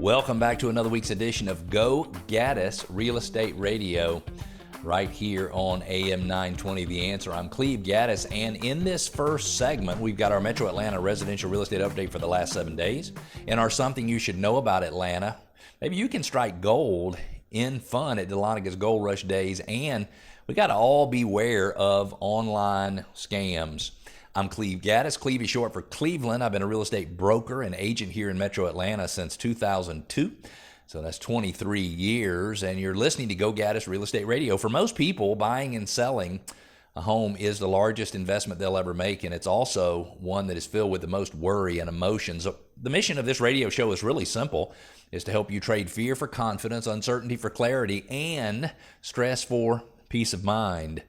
Welcome back to another week's edition of Go Gaddis Real Estate Radio right here on AM 920 The Answer. I'm Cleve Gaddis, and in this first segment, we've got our Metro Atlanta residential real estate update for the last 7 days and our Something You Should Know About Atlanta. Maybe you can strike gold in fun at Dahlonega Gold Rush Days, and we got to all beware of online scams. I'm Cleve Gaddis. Cleve is short for Cleveland. I've been a real estate broker and agent here in Metro Atlanta since 2002. So that's 23 years, and you're listening to Go Gaddis Real Estate Radio. For most people, buying and selling a home is the largest investment they'll ever make, and it's also one that is filled with the most worry and emotions. So the mission of this radio show is really simple, is to help you trade fear for confidence, uncertainty for clarity, and stress for peace of mind.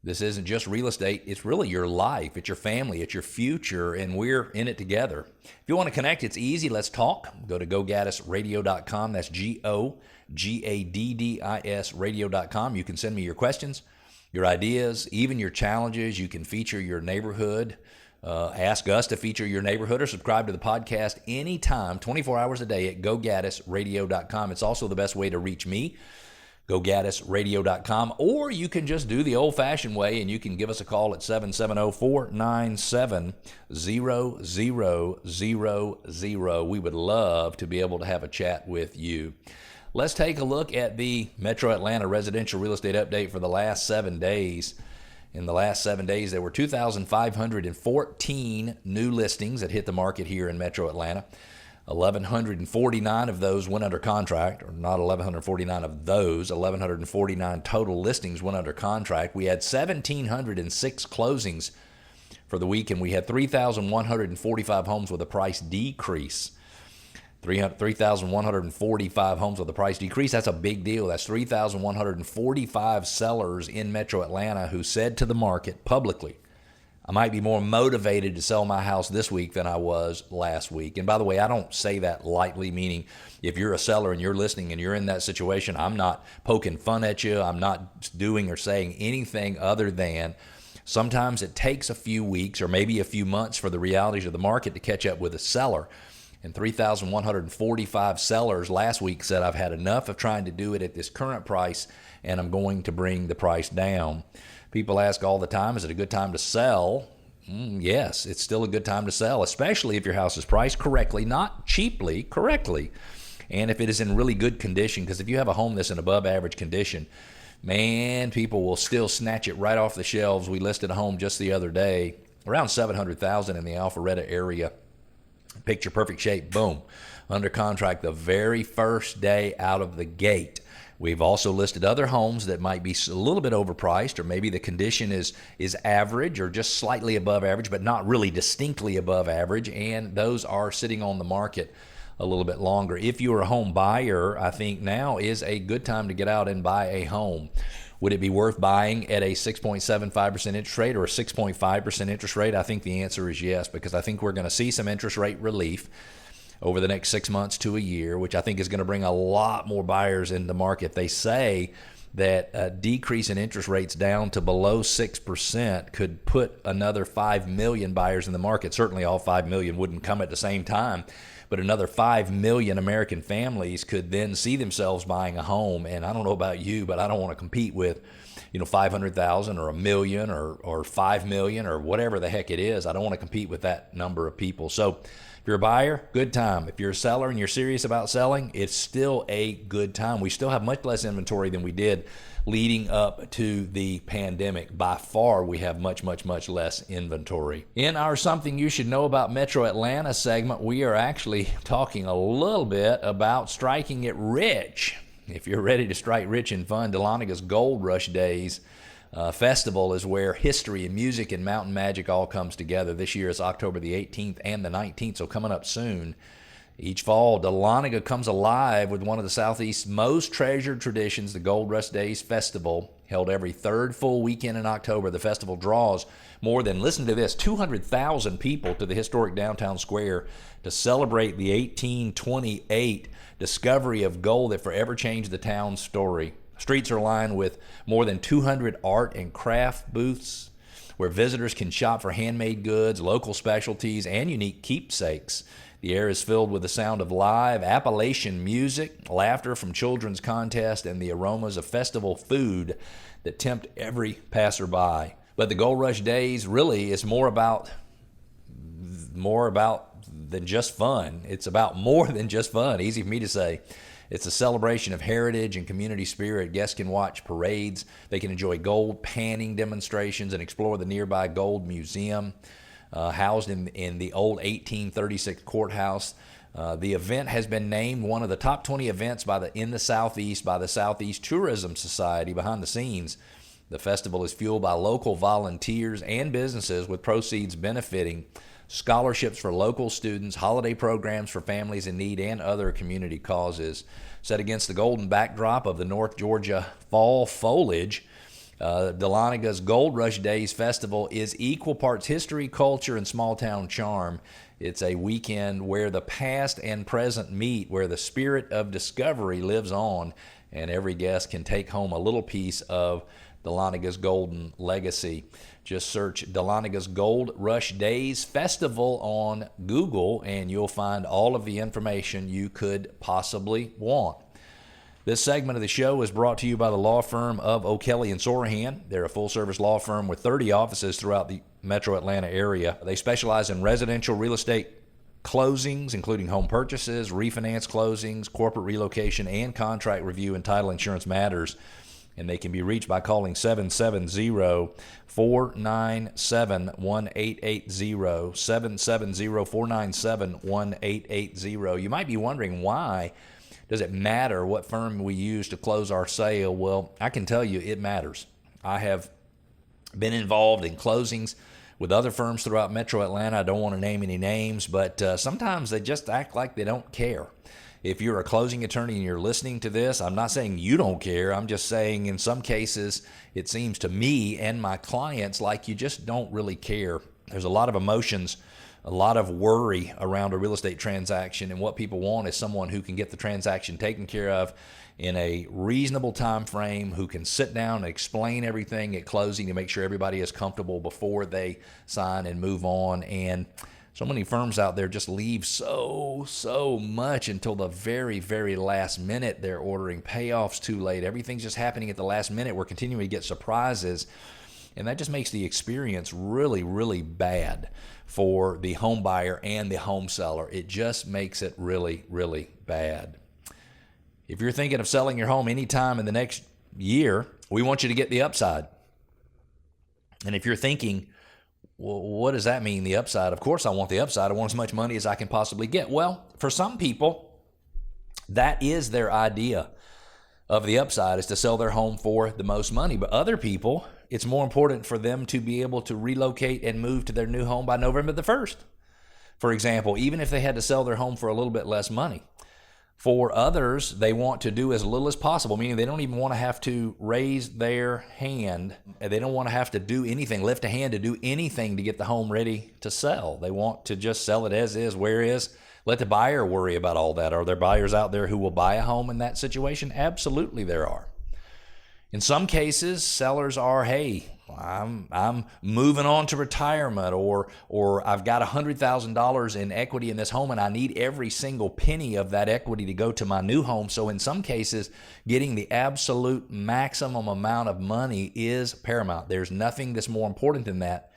This isn't just real estate, it's really your life, it's your family, it's your future, and we're in it together. If you want to connect, it's easy. Let's talk. Go to GoGaddisRadio.com. That's GoGaddis Radio.com. You can send me your questions, your ideas, even your challenges. You can feature your neighborhood. Ask us to feature your neighborhood or subscribe to the podcast anytime, 24 hours a day at GoGaddisRadio.com. It's also the best way to reach me. GoGaddisRadio.com, or you can just do the old-fashioned way, and you can give us a call at 770-497-0000. We would love to be able to have a chat with you. Let's take a look at the Metro Atlanta residential real estate update for the last 7 days. In the last 7 days, there were 2,514 new listings that hit the market here in Metro Atlanta. 1,149 of those went under contract, or not 1,149 of those, 1,149 total listings went under contract. We had 1,706 closings for the week, and we had 3,145 homes with a price decrease. 3,145 homes with a price decrease, that's a big deal. That's 3,145 sellers in Metro Atlanta who said to the market publicly, I might be more motivated to sell my house this week than I was last week. And by the way, I don't say that lightly, meaning if you're a seller and you're listening and you're in that situation, I'm not poking fun at you. I'm not doing or saying anything other than sometimes it takes a few weeks or maybe a few months for the realities of the market to catch up with a seller. And 3,145 sellers last week said, I've had enough of trying to do it at this current price, and I'm going to bring the price down. People ask all the time, is it a good time to sell? Yes, it's still a good time to sell, especially if your house is priced correctly, not cheaply, correctly. And if it is in really good condition, because if you have a home that's in above average condition, man, people will still snatch it right off the shelves. We listed a home just the other day, around $700,000 in the Alpharetta area. Picture perfect shape, boom, under contract the very first day out of the gate. We've also listed other homes that might be a little bit overpriced, or maybe the condition is average or just slightly above average, but not really distinctly above average, and those are sitting on the market a little bit longer. If you're a home buyer, I think now is a good time to get out and buy a home. Would it be worth buying at a 6.75% interest rate or a 6.5% interest rate? I think the answer is yes, because I think we're going to see some interest rate relief over the next 6 months to a year, which I think is going to bring a lot more buyers in the market. They say that a decrease in interest rates down to below 6% could put another 5 million buyers in the market. Certainly all 5 million wouldn't come at the same time, but another 5 million American families could then see themselves buying a home. And I don't know about you, but I don't want to compete with 500,000 or a million or 5 million or whatever the heck it is. I don't want to compete with that number of people. So if you're a buyer, good time. If you're a seller and you're serious about selling, it's still a good time. We still have much less inventory than we did leading up to the pandemic. By far, we have much, much, much less inventory. In our Something You Should Know About Metro Atlanta segment, we are actually talking a little bit about striking it rich. If you're ready to strike rich and fun, Dahlonega Gold Rush Days festival is where history and music and mountain magic all comes together. This year is October the 18th and the 19th, so coming up soon. Each fall, Dahlonega comes alive with one of the Southeast's most treasured traditions, the Gold Rush Days Festival. Held every third full weekend in October, the festival draws more than, listen to this, 200,000 people to the historic downtown square to celebrate the 1828 discovery of gold that forever changed the town's story. Streets are lined with more than 200 art and craft booths where visitors can shop for handmade goods, local specialties, and unique keepsakes. The air is filled with the sound of live Appalachian music, laughter from children's contests, and the aromas of festival food that tempt every passerby. But the Gold Rush Days really is more about than just fun. It's about more than just fun. Easy for me to say. It's a celebration of heritage and community spirit. Guests can watch parades. They can enjoy gold panning demonstrations and explore the nearby Gold Museum, housed in the old 1836 courthouse. The event has been named one of the top 20 events in the Southeast by the Southeast Tourism Society. Behind the scenes, the festival is fueled by local volunteers and businesses, with proceeds benefiting scholarships for local students, holiday programs for families in need, and other community causes. Set against the golden backdrop of the North Georgia fall foliage, Dahlonaga's Gold Rush Days Festival is equal parts history, culture, and small-town charm. It's a weekend where the past and present meet, where the spirit of discovery lives on, and every guest can take home a little piece of Dahlonaga's golden legacy. Just search Dahlonaga's Gold Rush Days Festival on Google, and you'll find all of the information you could possibly want. This segment of the show is brought to you by the law firm of O'Kelly and Sorahan. They're a full-service law firm with 30 offices throughout the metro Atlanta area. They specialize in residential real estate closings, including home purchases, refinance closings, corporate relocation, and contract review and title insurance matters. And they can be reached by calling 770-497-1880, 770-497-1880. You might be wondering, why does it matter what firm we use to close our sale? Well, I can tell you it matters. I have been involved in closings with other firms throughout metro Atlanta. I don't want to name any names, but sometimes they just act like they don't care. If you're a closing attorney and you're listening to this, I'm not saying you don't care. I'm just saying in some cases, it seems to me and my clients like you just don't really care. There's a lot of emotions, a lot of worry around a real estate transaction, and what people want is someone who can get the transaction taken care of in a reasonable time frame, who can sit down and explain everything at closing to make sure everybody is comfortable before they sign and move on. And so many firms out there just leave so much until the very, very last minute. They're ordering payoffs too late. Everything's just happening at the last minute. We're continuing to get surprises, and that just makes the experience really, really bad for the home buyer and the home seller. It just makes it really, really bad. If you're thinking of selling your home anytime in the next year, we want you to get the upside. And if you're thinking, well, what does that mean, the upside? Of course I want the upside. I want as much money as I can possibly get. Well, for some people, that is their idea of the upside, is to sell their home for the most money. But other people, it's more important for them to be able to relocate and move to their new home by November the 1st. For example, even if they had to sell their home for a little bit less money. For others, they want to do as little as possible, meaning they don't even want to have to raise their hand. They don't want to have to do anything, lift a hand to do anything to get the home ready to sell. They want to just sell it as is, where is. Let the buyer worry about all that. Are there buyers out there who will buy a home in that situation? Absolutely there are. In some cases, sellers are, hey, I'm moving on to retirement, or I've got $100,000 in equity in this home and I need every single penny of that equity to go to my new home. So in some cases, getting the absolute maximum amount of money is paramount. There's nothing that's more important than that.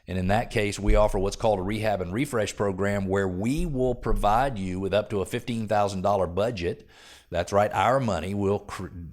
And in that case, we offer what's called a rehab and refresh program, where we will provide you with up to a $15,000 budget. That's right, our money. We'll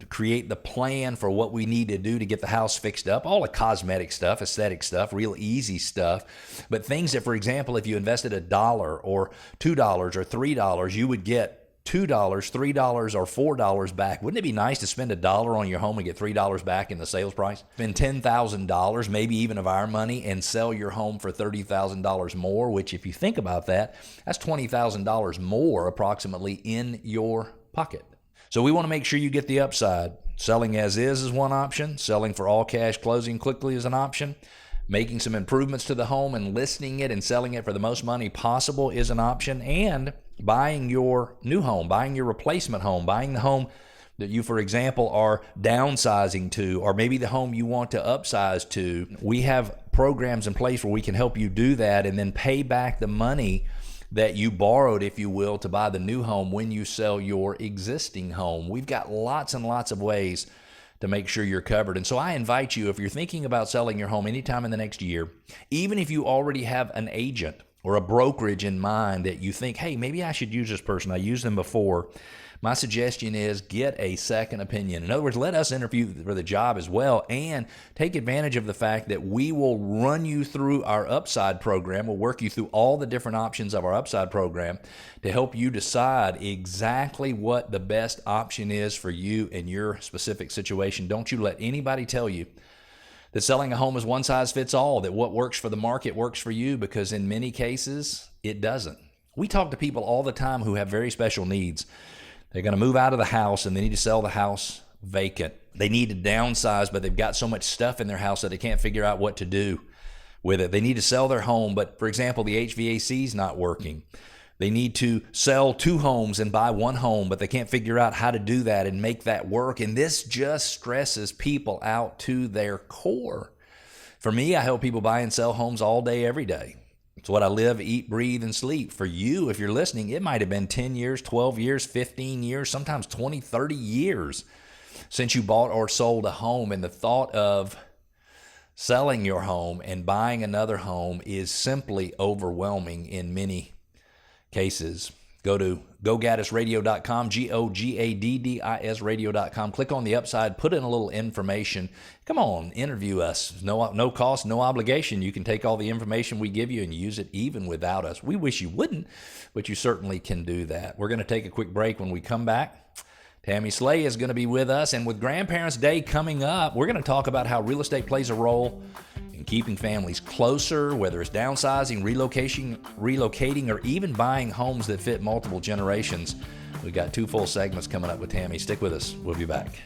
create the plan for what we need to do to get the house fixed up, all the cosmetic stuff, aesthetic stuff, real easy stuff. But things that, for example, if you invested $1 or $2 or $3, you would get $2, $3, or $4 back. Wouldn't it be nice to spend $1 on your home and get $3 back in the sales price? Spend $10,000, maybe even of our money, and sell your home for $30,000 more, which, if you think about that, that's $20,000 more approximately in your pocket. So we want to make sure you get the upside. Selling as is one option. Selling for all cash closing quickly is an option. Making some improvements to the home and listing it and selling it for the most money possible is an option. And buying your new home, buying your replacement home, buying the home that you, for example, are downsizing to, or maybe the home you want to upsize to. We have programs in place where we can help you do that and then pay back the money that you borrowed, if you will, to buy the new home when you sell your existing home. We've got lots and lots of ways to make sure you're covered. And so I invite you, if you're thinking about selling your home anytime in the next year, even if you already have an agent or a brokerage in mind that you think, hey, maybe I should use this person, I used them before, my suggestion is get a second opinion. In other words, let us interview for the job as well, and take advantage of the fact that we will run you through our Upside program. We'll work you through all the different options of our Upside program to help you decide exactly what the best option is for you in your specific situation. Don't you let anybody tell you that selling a home is one size fits all, that what works for the market works for you, because in many cases, it doesn't. We talk to people all the time who have very special needs. They're going to move out of the house and they need to sell the house vacant. They need to downsize, but they've got so much stuff in their house that they can't figure out what to do with it. They need to sell their home, but for example, the HVAC is not working. They need to sell 2 homes and buy 1 home, but they can't figure out how to do that and make that work. And this just stresses people out to their core. For me, I help people buy and sell homes all day, every day. It's what I live, eat, breathe, and sleep. For you, if you're listening, it might have been 10 years, 12 years, 15 years, sometimes 20, 30 years since you bought or sold a home. And the thought of selling your home and buying another home is simply overwhelming in many cases. Go to GoGaddisRadio.com, GoGaddis radio.com. Click on the Upside, put in a little information. Come on, interview us. No cost, no obligation. You can take all the information we give you and use it even without us. We wish you wouldn't, but you certainly can do that. We're going to take a quick break. When we come back, Tammy Slay is going to be with us. And with Grandparents' Day coming up, we're going to talk about how real estate plays a role in keeping families closer, whether it's downsizing, relocating, or even buying homes that fit multiple generations. We've got 2 full segments coming up with Tammy. Stick with us. We'll be back.